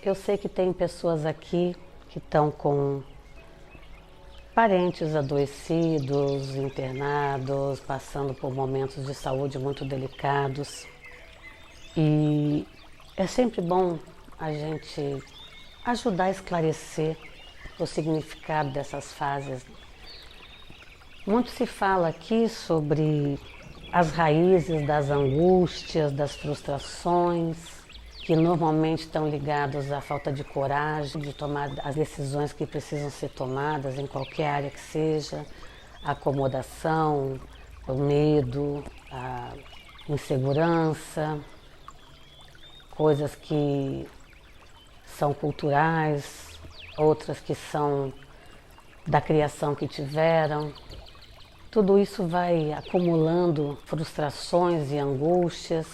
Eu sei que tem pessoas aqui que estão com parentes adoecidos, internados, passando por momentos de saúde muito delicados. E é sempre bom a gente ajudar a esclarecer o significado dessas fases. Muito se fala aqui sobre as raízes das angústias, das frustrações, que normalmente estão ligados à falta de coragem de tomar as decisões que precisam ser tomadas em qualquer área que seja, a acomodação, o medo, a insegurança, coisas que são culturais, outras que são da criação que tiveram. Tudo isso vai acumulando frustrações e angústias,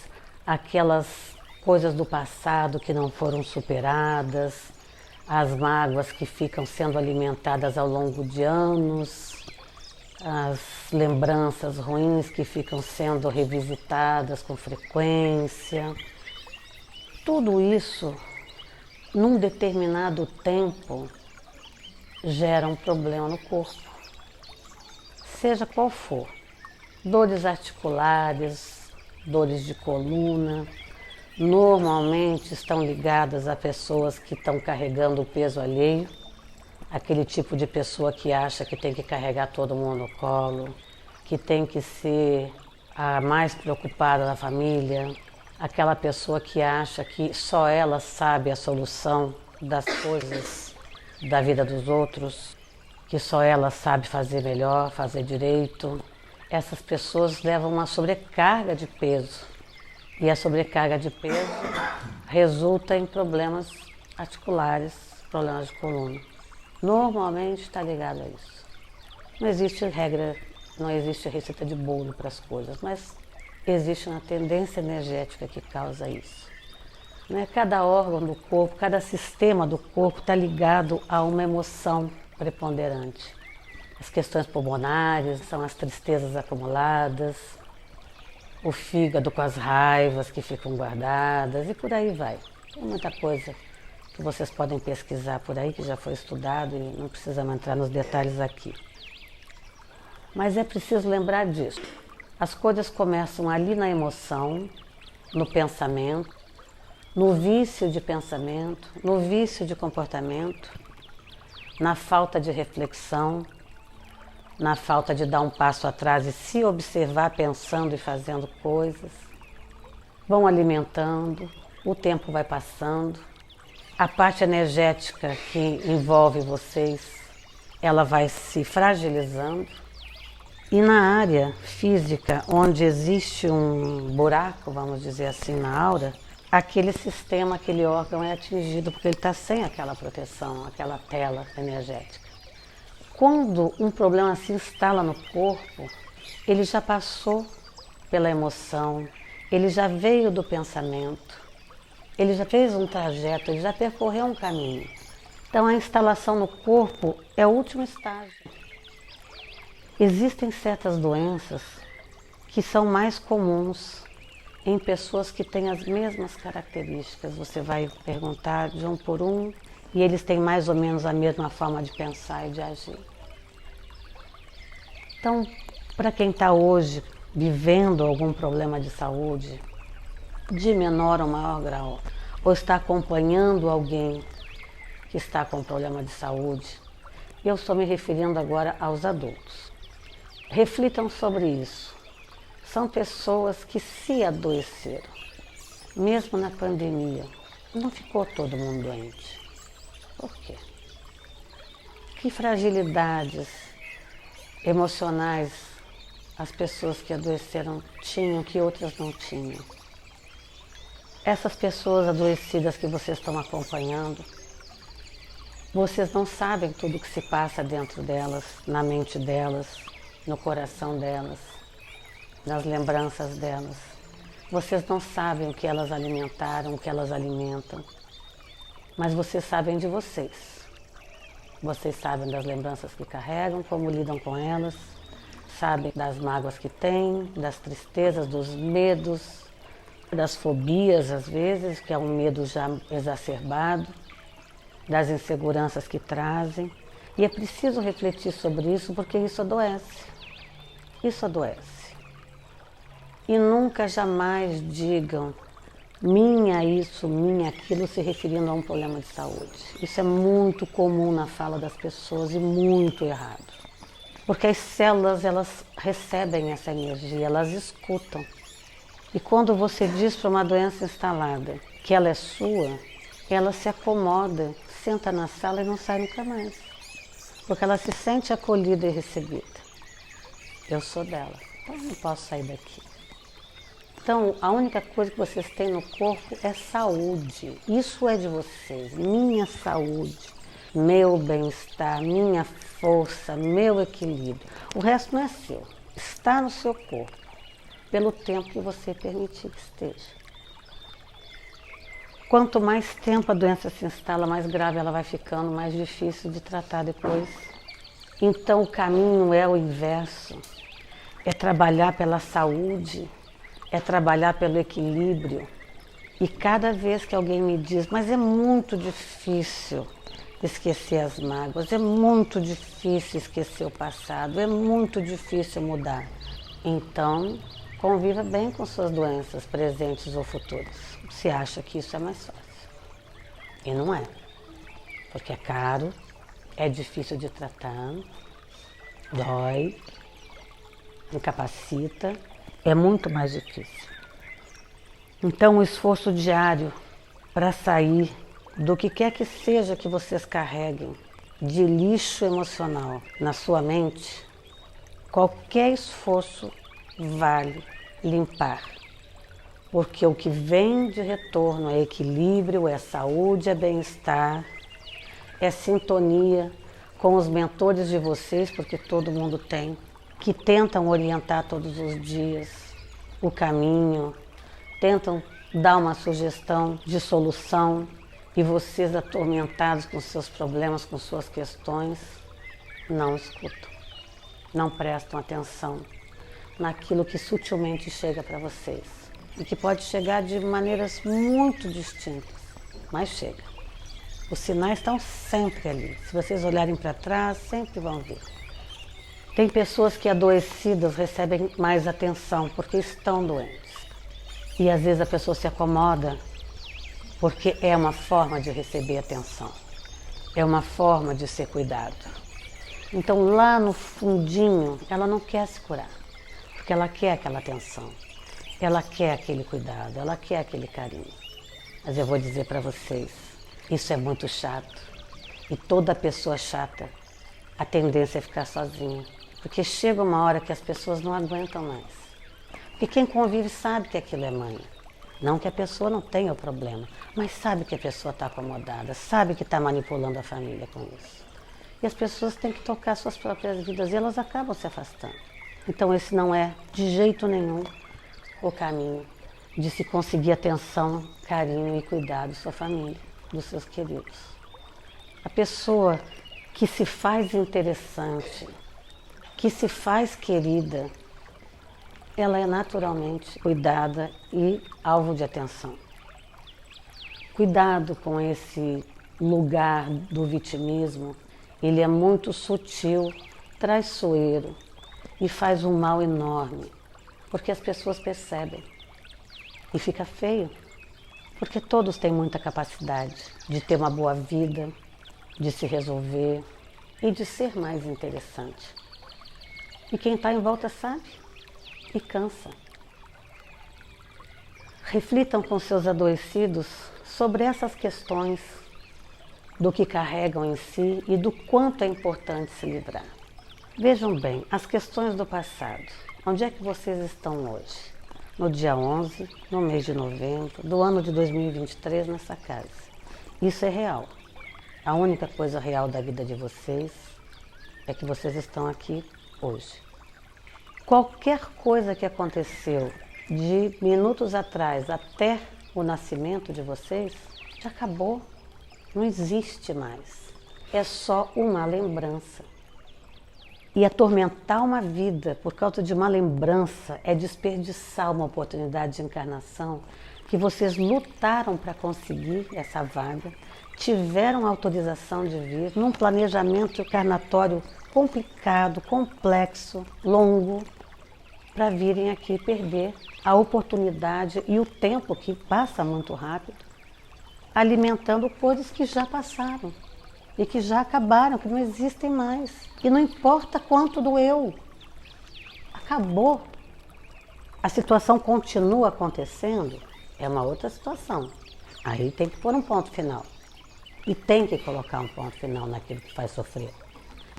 aquelas coisas do passado que não foram superadas, as mágoas que ficam sendo alimentadas ao longo de anos, as lembranças ruins que ficam sendo revisitadas com frequência. Tudo isso, num determinado tempo, gera um problema no corpo, seja qual for. Dores articulares, dores de coluna, normalmente estão ligadas a pessoas que estão carregando o peso alheio, aquele tipo de pessoa que acha que tem que carregar todo mundo no colo, que tem que ser a mais preocupada da família, aquela pessoa que acha que só ela sabe a solução das coisas da vida dos outros, que só ela sabe fazer melhor, fazer direito. Essas pessoas levam uma sobrecarga de peso. E a sobrecarga de peso resulta em problemas articulares, problemas de coluna. Normalmente está ligado a isso. Não existe regra, não existe receita de bolo para as coisas, mas existe uma tendência energética que causa isso. Cada órgão do corpo, cada sistema do corpo está ligado a uma emoção preponderante. As questões pulmonares são as tristezas acumuladas, o fígado com as raivas que ficam guardadas e por aí vai. Tem muita coisa que vocês podem pesquisar por aí, que já foi estudado e não precisamos entrar nos detalhes aqui. Mas é preciso lembrar disso. As coisas começam ali na emoção, no pensamento, no vício de pensamento, no vício de comportamento, na falta de reflexão, na falta de dar um passo atrás e se observar pensando e fazendo coisas. Vão alimentando, o tempo vai passando, a parte energética que envolve vocês, ela vai se fragilizando. E na área física, onde existe um buraco, vamos dizer assim, na aura, aquele sistema, aquele órgão é atingido porque ele está sem aquela proteção, aquela tela energética. Quando um problema se instala no corpo, ele já passou pela emoção, ele já veio do pensamento, ele já fez um trajeto, ele já percorreu um caminho. Então a instalação no corpo é o último estágio. Existem certas doenças que são mais comuns em pessoas que têm as mesmas características. Você vai perguntar de um por um e eles têm mais ou menos a mesma forma de pensar e de agir. Então, para quem está hoje vivendo algum problema de saúde, de menor ou maior grau, ou está acompanhando alguém que está com problema de saúde, eu estou me referindo agora aos adultos. Reflitam sobre isso. São pessoas que se adoeceram, mesmo na pandemia. Não ficou todo mundo doente. Por quê? Que fragilidades emocionais as pessoas que adoeceram tinham que outras não tinham. Essas pessoas adoecidas que vocês estão acompanhando, vocês não sabem tudo o que se passa dentro delas, na mente delas, no coração delas, nas lembranças delas. Vocês não sabem o que elas alimentaram, o que elas alimentam, mas vocês sabem de vocês. Vocês sabem das lembranças que carregam, como lidam com elas, sabem das mágoas que têm, das tristezas, dos medos, das fobias, às vezes, que é um medo já exacerbado, das inseguranças que trazem. E é preciso refletir sobre isso, porque isso adoece. Isso adoece. E nunca, jamais digam minha isso, minha aquilo, se referindo a um problema de saúde. Isso é muito comum na fala das pessoas e muito errado. Porque as células, elas recebem essa energia, elas escutam. E quando você diz para uma doença instalada que ela é sua, ela se acomoda, senta na sala e não sai nunca mais. Porque ela se sente acolhida e recebida. Eu sou dela, então eu não posso sair daqui. Então, a única coisa que vocês têm no corpo é saúde. Isso é de vocês, minha saúde, meu bem-estar, minha força, meu equilíbrio. O resto não é seu, está no seu corpo, pelo tempo que você permitir que esteja. Quanto mais tempo a doença se instala, mais grave ela vai ficando, mais difícil de tratar depois. Então o caminho é o inverso, é trabalhar pela saúde, é trabalhar pelo equilíbrio. E cada vez que alguém me diz, mas é muito difícil esquecer as mágoas, é muito difícil esquecer o passado, é muito difícil mudar. Então, conviva bem com suas doenças presentes ou futuras. Se acha que isso é mais fácil. E não é. Porque é caro, é difícil de tratar, dói, incapacita, é muito mais difícil. Então o esforço diário para sair do que quer que seja que vocês carreguem de lixo emocional na sua mente, qualquer esforço vale limpar. Porque o que vem de retorno é equilíbrio, é saúde, é bem-estar, é sintonia com os mentores de vocês, porque todo mundo tem, que tentam orientar todos os dias o caminho, tentam dar uma sugestão de solução e vocês, atormentados com seus problemas, com suas questões, não escutam, não prestam atenção naquilo que sutilmente chega para vocês e que pode chegar de maneiras muito distintas, mas chega. Os sinais estão sempre ali, se vocês olharem para trás, sempre vão ver. Tem pessoas que adoecidas recebem mais atenção porque estão doentes. E às vezes a pessoa se acomoda porque é uma forma de receber atenção, é uma forma de ser cuidado. Então lá no fundinho ela não quer se curar, porque ela quer aquela atenção, ela quer aquele cuidado, ela quer aquele carinho. Mas eu vou dizer para vocês, isso é muito chato. E toda pessoa chata, a tendência é ficar sozinha. Porque chega uma hora que as pessoas não aguentam mais. Porque quem convive sabe que aquilo é manha. Não que a pessoa não tenha o problema, mas sabe que a pessoa está acomodada, sabe que está manipulando a família com isso. E as pessoas têm que tocar suas próprias vidas e elas acabam se afastando. Então esse não é, de jeito nenhum, o caminho de se conseguir atenção, carinho e cuidado da sua família, dos seus queridos. A pessoa que se faz interessante, que se faz querida, ela é naturalmente cuidada e alvo de atenção. Cuidado com esse lugar do vitimismo, ele é muito sutil, traiçoeiro e faz um mal enorme, porque as pessoas percebem e fica feio, porque todos têm muita capacidade de ter uma boa vida, de se resolver e de ser mais interessante. E quem está em volta sabe e cansa. Reflitam com seus adoecidos sobre essas questões do que carregam em si e do quanto é importante se livrar. Vejam bem, as questões do passado. Onde é que vocês estão hoje? No dia 11, no mês de novembro, do ano de 2023, nessa casa. Isso é real. A única coisa real da vida de vocês é que vocês estão aqui hoje. Qualquer coisa que aconteceu de minutos atrás até o nascimento de vocês, já acabou, não existe mais. É só uma lembrança. E atormentar uma vida por causa de uma lembrança é desperdiçar uma oportunidade de encarnação que vocês lutaram para conseguir essa vaga, tiveram autorização de vir num planejamento encarnatório complicado, complexo, longo, para virem aqui perder a oportunidade e o tempo que passa muito rápido, alimentando coisas que já passaram e que já acabaram, que não existem mais. E não importa quanto doeu, acabou. A situação continua acontecendo, é uma outra situação. Aí tem que pôr um ponto final. E tem que colocar um ponto final naquilo que faz sofrer.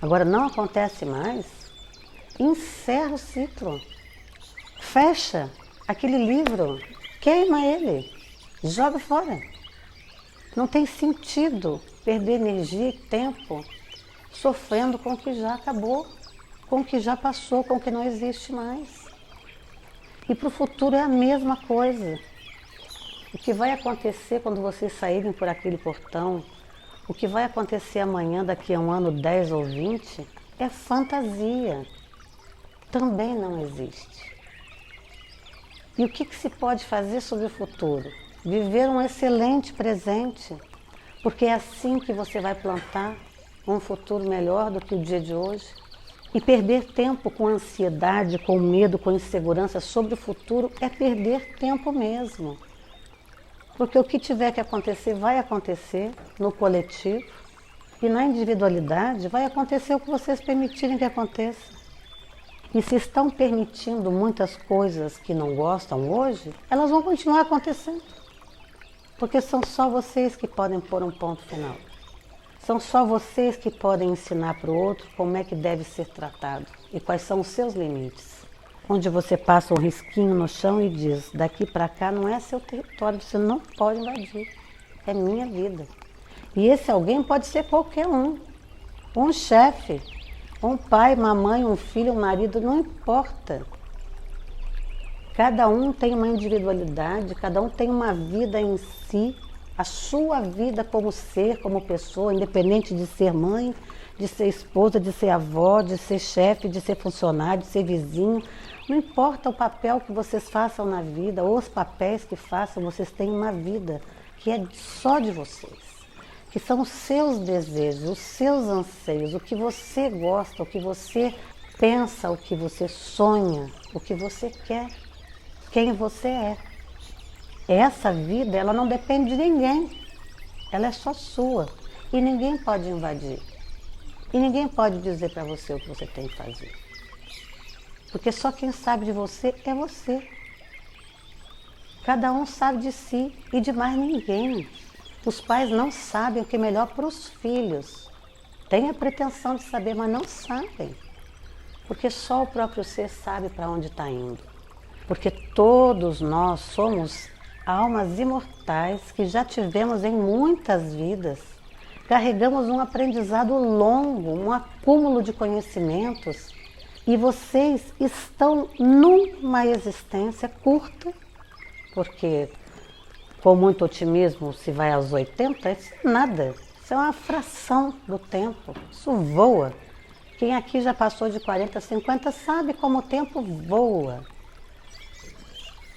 Agora, não acontece mais, encerra o ciclo. Fecha aquele livro, queima ele, joga fora. Não tem sentido perder energia e tempo sofrendo com o que já acabou, com o que já passou, com o que não existe mais. E para o futuro é a mesma coisa. O que vai acontecer quando vocês saírem por aquele portão, o que vai acontecer amanhã, daqui a um ano, 10 ou 20, é fantasia. Também não existe. E o que se pode fazer sobre o futuro? Viver um excelente presente, porque é assim que você vai plantar um futuro melhor do que o dia de hoje. E perder tempo com ansiedade, com medo, com insegurança sobre o futuro é perder tempo mesmo. Porque o que tiver que acontecer vai acontecer no coletivo e na individualidade vai acontecer o que vocês permitirem que aconteça. E se estão permitindo muitas coisas que não gostam hoje, elas vão continuar acontecendo. Porque são só vocês que podem pôr um ponto final. São só vocês que podem ensinar para o outro como é que deve ser tratado e quais são os seus limites. Onde você passa um risquinho no chão e diz, daqui para cá não é seu território, você não pode invadir, é minha vida. E esse alguém pode ser qualquer um chefe, um pai, uma mãe, um filho, um marido, não importa. Cada um tem uma individualidade, cada um tem uma vida em si, a sua vida como ser, como pessoa, independente de ser mãe, de ser esposa, de ser avó, de ser chefe, de ser funcionário, de ser vizinho. Não importa o papel que vocês façam na vida, ou os papéis que façam, vocês têm uma vida que é só de vocês. Que são os seus desejos, os seus anseios, o que você gosta, o que você pensa, o que você sonha, o que você quer, quem você é. Essa vida, ela não depende de ninguém, ela é só sua e ninguém pode invadir. E ninguém pode dizer para você o que você tem que fazer. Porque só quem sabe de você é você. Cada um sabe de si e de mais ninguém. Os pais não sabem o que é melhor para os filhos. Têm a pretensão de saber, mas não sabem. Porque só o próprio ser sabe para onde está indo. Porque todos nós somos almas imortais que já tivemos em muitas vidas. Carregamos um aprendizado longo, um acúmulo de conhecimentos. E vocês estão numa existência curta, porque com muito otimismo se vai aos 80, isso é nada, isso é uma fração do tempo, isso voa. Quem aqui já passou de 40, 50 sabe como o tempo voa.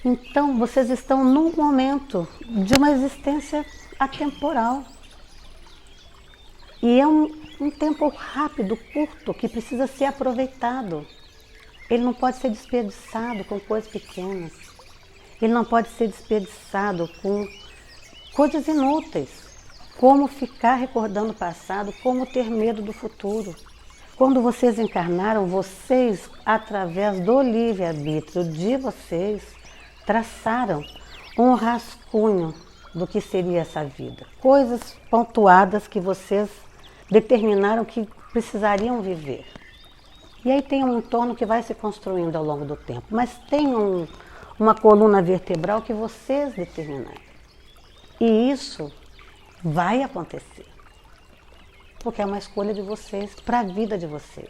Então vocês estão num momento de uma existência atemporal. E é um tempo rápido, curto, que precisa ser aproveitado. Ele não pode ser desperdiçado com coisas pequenas. Ele não pode ser desperdiçado com coisas inúteis. Como ficar recordando o passado, como ter medo do futuro. Quando vocês encarnaram, vocês, através do livre-arbítrio de vocês, traçaram um rascunho do que seria essa vida. Coisas pontuadas que vocês determinaram que precisariam viver. E aí tem um entorno que vai se construindo ao longo do tempo, mas tem uma coluna vertebral que vocês determinaram. E isso vai acontecer, porque é uma escolha de vocês para a vida de vocês.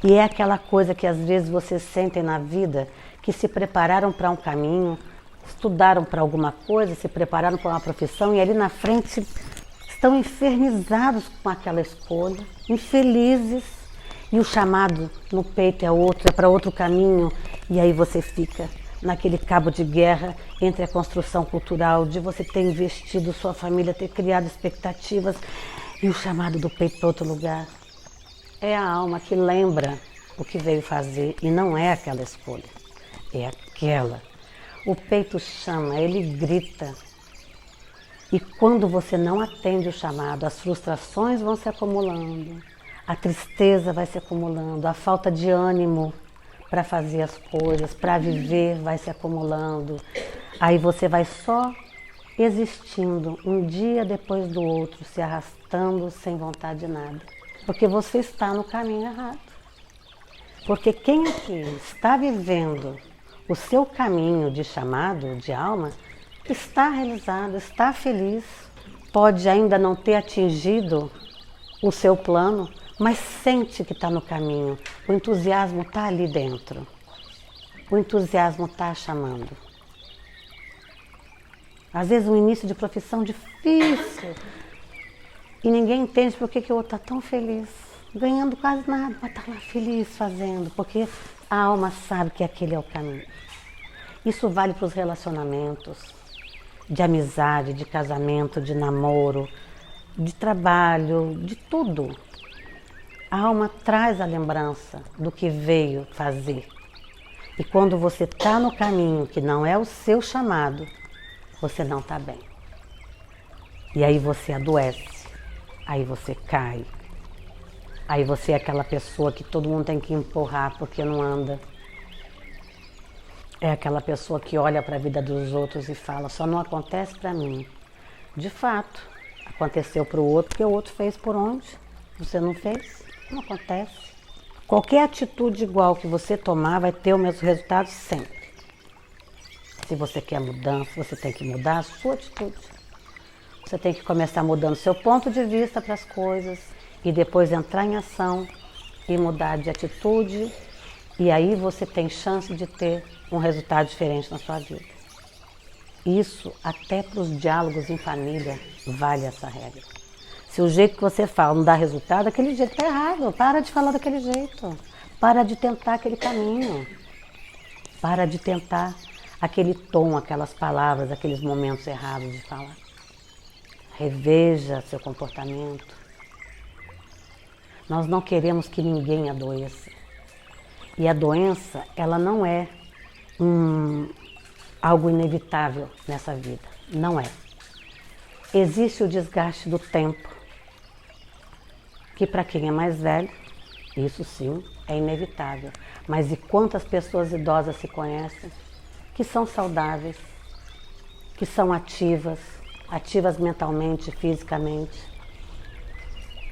E é aquela coisa que às vezes vocês sentem na vida, que se prepararam para um caminho, estudaram para alguma coisa, se prepararam para uma profissão e ali na frente estão infernizados com aquela escolha, infelizes, E o chamado no peito é outro, é para outro caminho. E aí você fica naquele cabo de guerra entre a construção cultural, de você ter investido, sua família ter criado expectativas, e o chamado do peito para outro lugar. É a alma que lembra o que veio fazer e não é aquela escolha, é aquela. O peito chama, ele grita. E quando você não atende o chamado, as frustrações vão se acumulando, a tristeza vai se acumulando, a falta de ânimo para fazer as coisas, para viver vai se acumulando. Aí você vai só existindo, um dia depois do outro, se arrastando sem vontade de nada. Porque você está no caminho errado. Porque quem aqui está vivendo o seu caminho de chamado, de alma, está realizado, está feliz. Pode ainda não ter atingido o seu plano, mas sente que está no caminho. O entusiasmo está ali dentro. O entusiasmo está chamando. Às vezes um início de profissão difícil e ninguém entende por que o outro está tão feliz, ganhando quase nada, mas está lá feliz fazendo, porque a alma sabe que aquele é o caminho. Isso vale para os relacionamentos, de amizade, de casamento, de namoro, de trabalho, de tudo. A alma traz a lembrança do que veio fazer. E quando você está no caminho que não é o seu chamado, você não está bem. E aí você adoece, aí você cai. Aí você é aquela pessoa que todo mundo tem que empurrar porque não anda. É aquela pessoa que olha para a vida dos outros e fala, só não acontece para mim. De fato, aconteceu para o outro, porque o outro fez por onde? Você não fez? Não acontece. Qualquer atitude igual que você tomar vai ter o mesmo resultado sempre. Se você quer mudança, você tem que mudar a sua atitude. Você tem que começar mudando seu ponto de vista para as coisas e depois entrar em ação e mudar de atitude. E aí você tem chance de ter um resultado diferente na sua vida. Isso até para os diálogos em família vale essa regra. Se o jeito que você fala não dá resultado, aquele jeito está errado. Para de falar daquele jeito. Para de tentar aquele caminho. Para de tentar aquele tom, aquelas palavras, aqueles momentos errados de falar. Reveja seu comportamento. Nós não queremos que ninguém adoeça. E a doença, ela não é algo inevitável nessa vida. Não é. Existe o desgaste do tempo, que para quem é mais velho, isso sim, é inevitável. Mas e quantas pessoas idosas se conhecem, que são saudáveis, que são ativas mentalmente, fisicamente.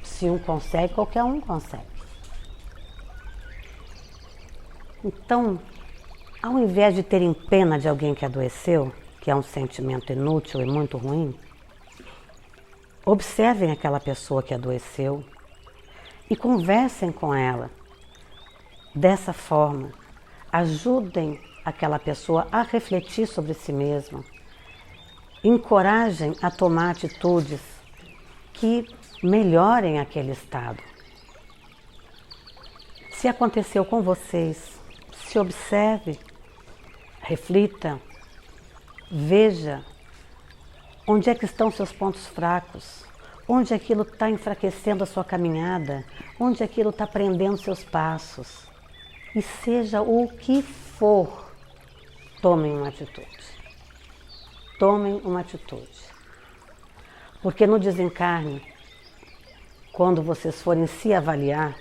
Se um consegue, qualquer um consegue. Então, ao invés de terem pena de alguém que adoeceu, que é um sentimento inútil e muito ruim, observem aquela pessoa que adoeceu e conversem com ela dessa forma. Ajudem aquela pessoa a refletir sobre si mesma. Encorajem a tomar atitudes que melhorem aquele estado. Se aconteceu com vocês, se observe, reflita, veja onde é que estão seus pontos fracos, onde aquilo está enfraquecendo a sua caminhada, onde aquilo está prendendo seus passos. E seja o que for, tomem uma atitude. Tomem uma atitude. Porque no desencarne, quando vocês forem se avaliar,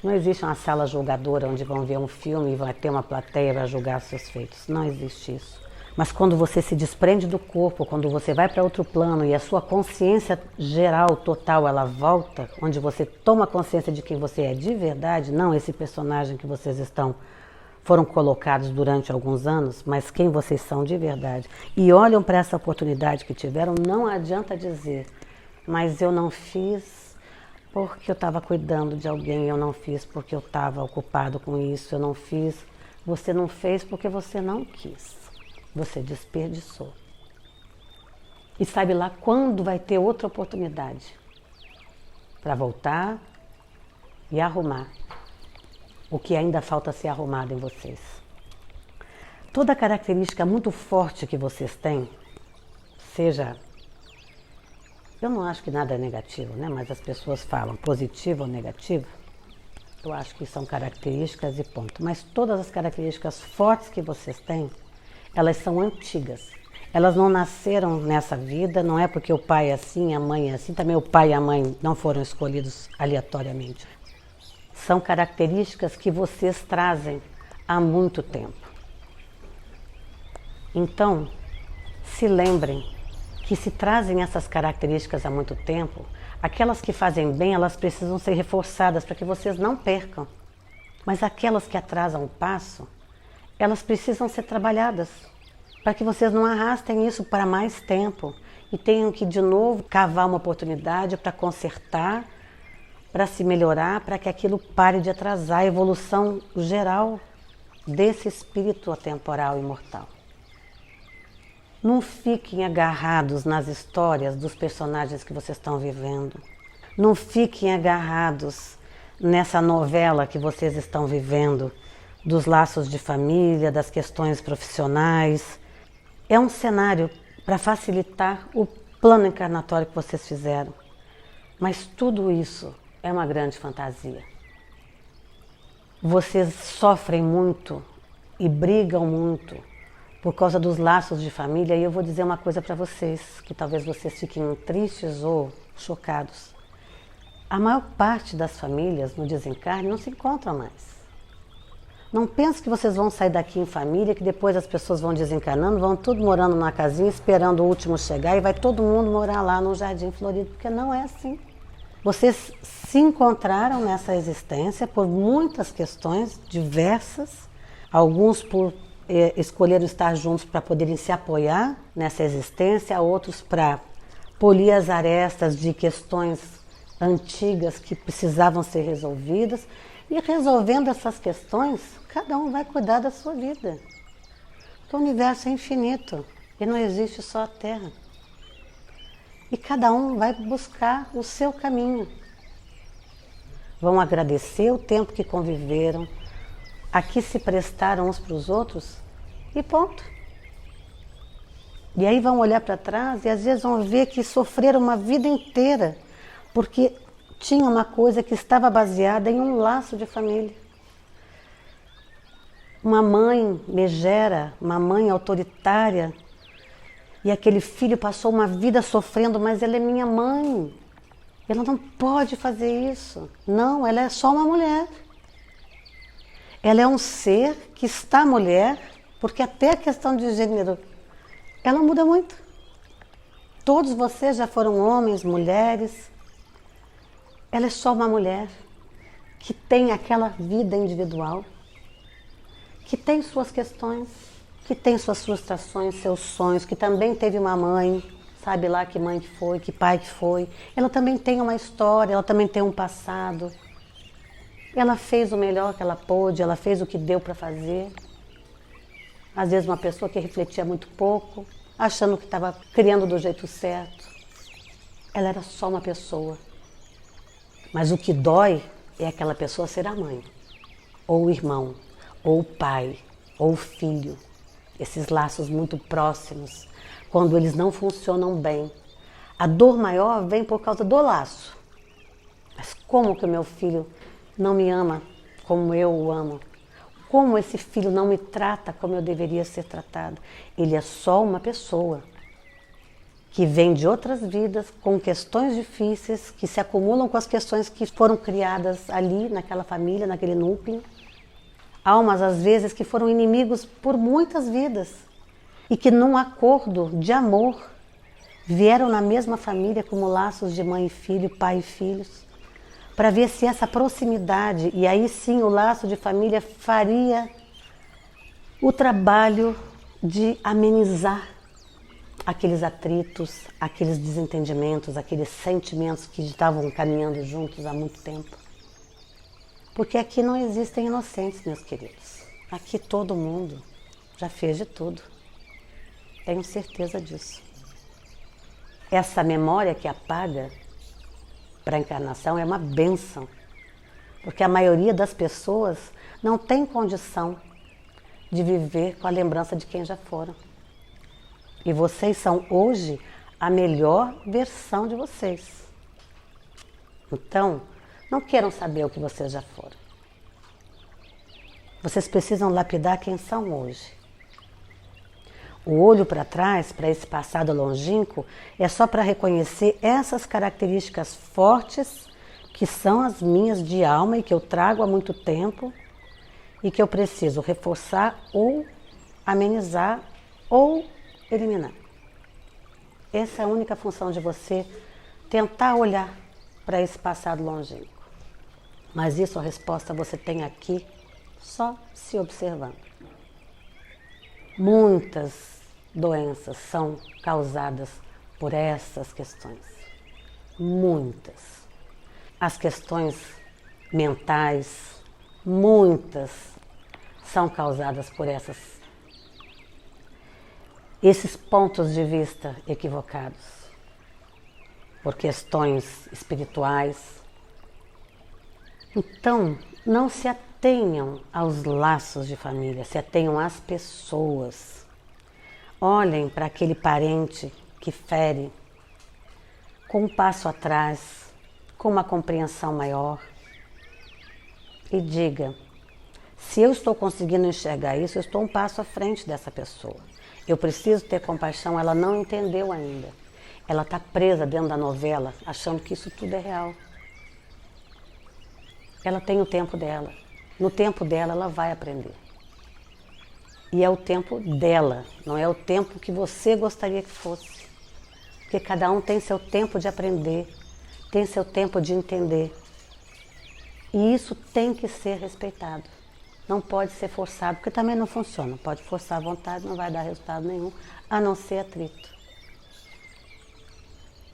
não existe uma sala julgadora onde vão ver um filme e vai ter uma plateia para julgar seus feitos. Não existe isso. Mas quando você se desprende do corpo, quando você vai para outro plano e a sua consciência geral, total, ela volta, onde você toma consciência de quem você é de verdade, não esse personagem que vocês foram colocados durante alguns anos, mas quem vocês são de verdade. E olham para essa oportunidade que tiveram, não adianta dizer, mas eu não fiz porque eu estava cuidando de alguém, eu não fiz porque eu estava ocupado com isso, eu não fiz. Você não fez porque você não quis, você desperdiçou. E sabe lá quando vai ter outra oportunidade para voltar e arrumar o que ainda falta ser arrumado em vocês. Toda característica muito forte que vocês têm, seja, eu não acho que nada é negativo, né? Mas as pessoas falam positivo ou negativo, eu acho que são características e ponto. Mas todas as características fortes que vocês têm, elas são antigas. Elas não nasceram nessa vida, não é porque o pai é assim, a mãe é assim, também o pai e a mãe não foram escolhidos aleatoriamente. São características que vocês trazem há muito tempo. Então, se lembrem que se trazem essas características há muito tempo, aquelas que fazem bem, elas precisam ser reforçadas para que vocês não percam. Mas aquelas que atrasam o passo, elas precisam ser trabalhadas para que vocês não arrastem isso para mais tempo e tenham que de novo cavar uma oportunidade para consertar, para se melhorar, para que aquilo pare de atrasar a evolução geral desse espírito atemporal imortal. Não fiquem agarrados nas histórias dos personagens que vocês estão vivendo. Não fiquem agarrados nessa novela que vocês estão vivendo, dos laços de família, das questões profissionais. É um cenário para facilitar o plano encarnatório que vocês fizeram. Mas tudo isso é uma grande fantasia. Vocês sofrem muito e brigam muito por causa dos laços de família, e eu vou dizer uma coisa para vocês, que talvez vocês fiquem tristes ou chocados. A maior parte das famílias no desencarne não se encontram mais. Não pense que vocês vão sair daqui em família, que depois as pessoas vão desencarnando, vão tudo morando numa casinha, esperando o último chegar, e vai todo mundo morar lá no Jardim Florido, porque não é assim. Vocês se encontraram nessa existência por muitas questões diversas, alguns por escolheram estar juntos para poderem se apoiar nessa existência, outros para polir as arestas de questões antigas que precisavam ser resolvidas. E resolvendo essas questões, cada um vai cuidar da sua vida. Porque o universo é infinito e não existe só a Terra. E cada um vai buscar o seu caminho. Vão agradecer o tempo que conviveram, a que se prestaram uns para os outros e ponto. E aí vão olhar para trás e às vezes vão ver que sofreram uma vida inteira porque tinha uma coisa que estava baseada em um laço de família. Uma mãe megera, uma mãe autoritária, e aquele filho passou uma vida sofrendo, mas ela é minha mãe. Ela não pode fazer isso. Não, ela é só uma mulher. Ela é um ser que está mulher, porque até a questão de gênero, ela muda muito. Todos vocês já foram homens, mulheres. Ela é só uma mulher que tem aquela vida individual, que tem suas questões, que tem suas frustrações, seus sonhos, que também teve uma mãe, sabe lá que mãe que foi, que pai que foi. Ela também tem uma história, ela também tem um passado. Ela fez o melhor que ela pôde, ela fez o que deu para fazer. Às vezes uma pessoa que refletia muito pouco, achando que estava criando do jeito certo. Ela era só uma pessoa. Mas o que dói é aquela pessoa ser a mãe, ou o irmão, ou o pai, ou o filho. Esses laços muito próximos, quando eles não funcionam bem. A dor maior vem por causa do laço. Mas como que o meu filho não me ama como eu o amo? Como esse filho não me trata como eu deveria ser tratado? Ele é só uma pessoa que vem de outras vidas, com questões difíceis, que se acumulam com as questões que foram criadas ali, naquela família, naquele núcleo. Almas, às vezes, que foram inimigos por muitas vidas e que, num acordo de amor, vieram na mesma família como laços de mãe e filho, pai e filhos, para ver se essa proximidade, e aí sim o laço de família faria o trabalho de amenizar aqueles atritos, aqueles desentendimentos, aqueles sentimentos que estavam caminhando juntos há muito tempo. Porque aqui não existem inocentes, meus queridos. Aqui todo mundo já fez de tudo. Tenho certeza disso. Essa memória que apaga para a encarnação é uma bênção. Porque a maioria das pessoas não têm condição de viver com a lembrança de quem já foram. E vocês são hoje a melhor versão de vocês. Então, não queiram saber o que vocês já foram. Vocês precisam lapidar quem são hoje. O olho para trás, para esse passado longínquo, é só para reconhecer essas características fortes que são as minhas de alma e que eu trago há muito tempo e que eu preciso reforçar ou amenizar ou eliminar. Essa é a única função de você tentar olhar para esse passado longínquo. Mas isso, a resposta você tem aqui, só se observando. Muitas doenças são causadas por essas questões. Muitas. As questões mentais, muitas são causadas por esses pontos de vista equivocados, por questões espirituais. Então, não se atenham aos laços de família, se atenham às pessoas. Olhem para aquele parente que fere com um passo atrás, com uma compreensão maior e diga: se eu estou conseguindo enxergar isso, eu estou um passo à frente dessa pessoa. Eu preciso ter compaixão, ela não entendeu ainda. Ela está presa dentro da novela, achando que isso tudo é real. Ela tem o tempo dela. No tempo dela, ela vai aprender. E é o tempo dela, não é o tempo que você gostaria que fosse. Porque cada um tem seu tempo de aprender, tem seu tempo de entender. E isso tem que ser respeitado. Não pode ser forçado, porque também não funciona. Pode forçar a vontade, não vai dar resultado nenhum, a não ser atrito.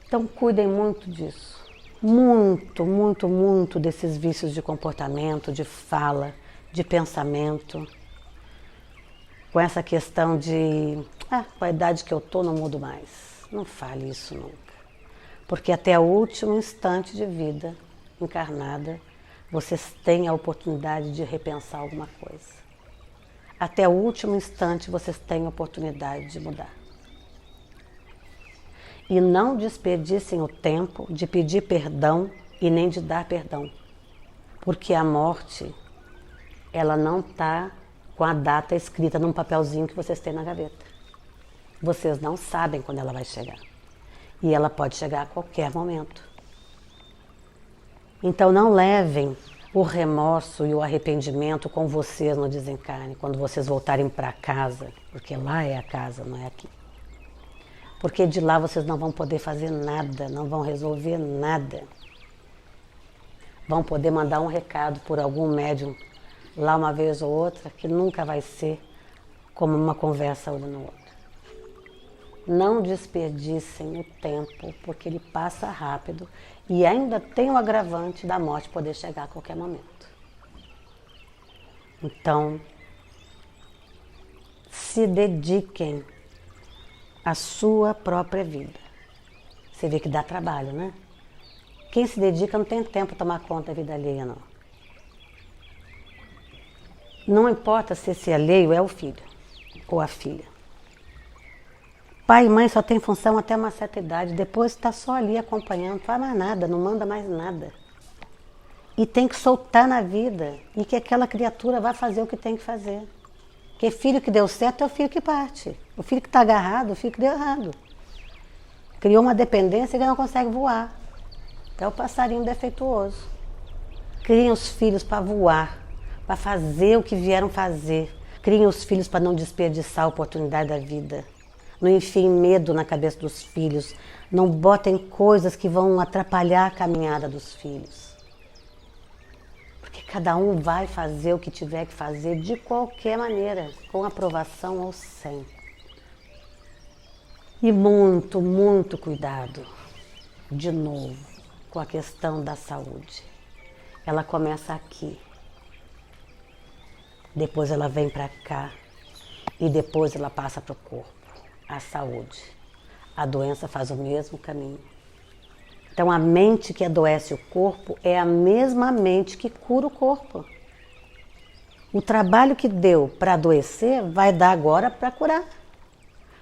Então cuidem muito disso. Muito, muito, muito desses vícios de comportamento, de fala, de pensamento. Com essa questão de, com a idade que eu estou, não mudo mais. Não fale isso nunca. Porque até o último instante de vida encarnada, vocês têm a oportunidade de repensar alguma coisa. Até o último instante vocês têm a oportunidade de mudar. E não desperdicem o tempo de pedir perdão e nem de dar perdão. Porque a morte, ela não está com a data escrita num papelzinho que vocês têm na gaveta. Vocês não sabem quando ela vai chegar. E ela pode chegar a qualquer momento. Então não levem o remorso e o arrependimento com vocês no desencarne, quando vocês voltarem para casa, porque lá é a casa, não é aqui. Porque de lá vocês não vão poder fazer nada, não vão resolver nada. Vão poder mandar um recado por algum médium lá uma vez ou outra, que nunca vai ser como uma conversa olho no olho. Não desperdicem o tempo, porque ele passa rápido e ainda tem o agravante da morte poder chegar a qualquer momento. Então, se dediquem à sua própria vida. Você vê que dá trabalho, né? Quem se dedica não tem tempo para tomar conta da vida alheia, não. Não importa se esse alheio é o filho ou a filha. Pai e mãe só tem função até uma certa idade, depois está só ali acompanhando, não faz mais nada, não manda mais nada. E tem que soltar na vida e que aquela criatura vai fazer o que tem que fazer. Porque filho que deu certo é o filho que parte. O filho que está agarrado, o filho que deu errado. Criou uma dependência que não consegue voar. É o passarinho defeituoso. Criem os filhos para voar, para fazer o que vieram fazer. Criem os filhos para não desperdiçar a oportunidade da vida. Não enfiem medo na cabeça dos filhos. Não botem coisas que vão atrapalhar a caminhada dos filhos. Porque cada um vai fazer o que tiver que fazer de qualquer maneira, com aprovação ou sem. E muito, muito cuidado, de novo, com a questão da saúde. Ela começa aqui. Depois ela vem para cá. E depois ela passa para o corpo. A saúde. A doença faz o mesmo caminho. Então a mente que adoece o corpo é a mesma mente que cura o corpo. O trabalho que deu para adoecer vai dar agora para curar.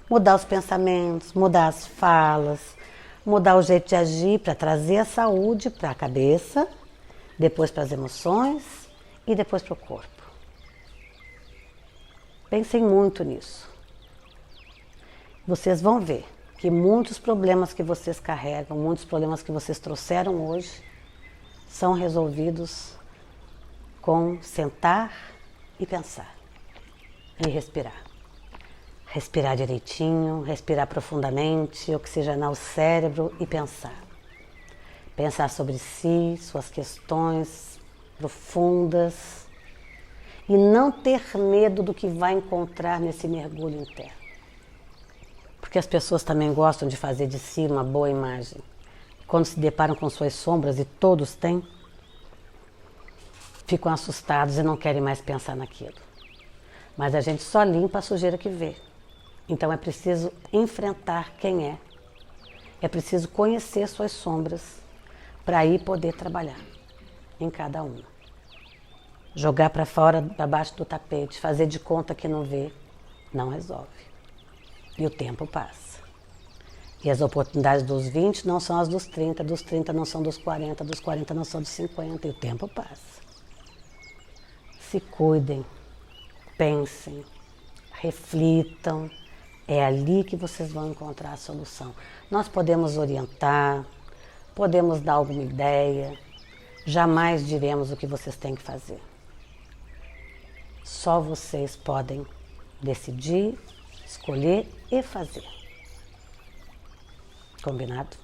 Mudar os pensamentos, mudar as falas, mudar o jeito de agir para trazer a saúde para a cabeça, depois para as emoções e depois para o corpo. Pensem muito nisso. Vocês vão ver que muitos problemas que vocês carregam, muitos problemas que vocês trouxeram hoje, são resolvidos com sentar e pensar e respirar. Respirar direitinho, respirar profundamente, oxigenar o cérebro e pensar. Pensar sobre si, suas questões profundas e não ter medo do que vai encontrar nesse mergulho interno. Porque as pessoas também gostam de fazer de si uma boa imagem. Quando se deparam com suas sombras, e todos têm, ficam assustados e não querem mais pensar naquilo. Mas a gente só limpa a sujeira que vê. Então é preciso enfrentar quem é. É preciso conhecer suas sombras para aí poder trabalhar em cada uma. Jogar para fora, para baixo do tapete, fazer de conta que não vê, não resolve. E o tempo passa. E as oportunidades dos 20 não são as dos 30 não são dos 40 não são dos 50, e o tempo passa. Se cuidem, pensem, reflitam. É ali que vocês vão encontrar a solução. Nós podemos orientar, podemos dar alguma ideia, jamais diremos o que vocês têm que fazer. Só vocês podem decidir, escolher e fazer. Combinado?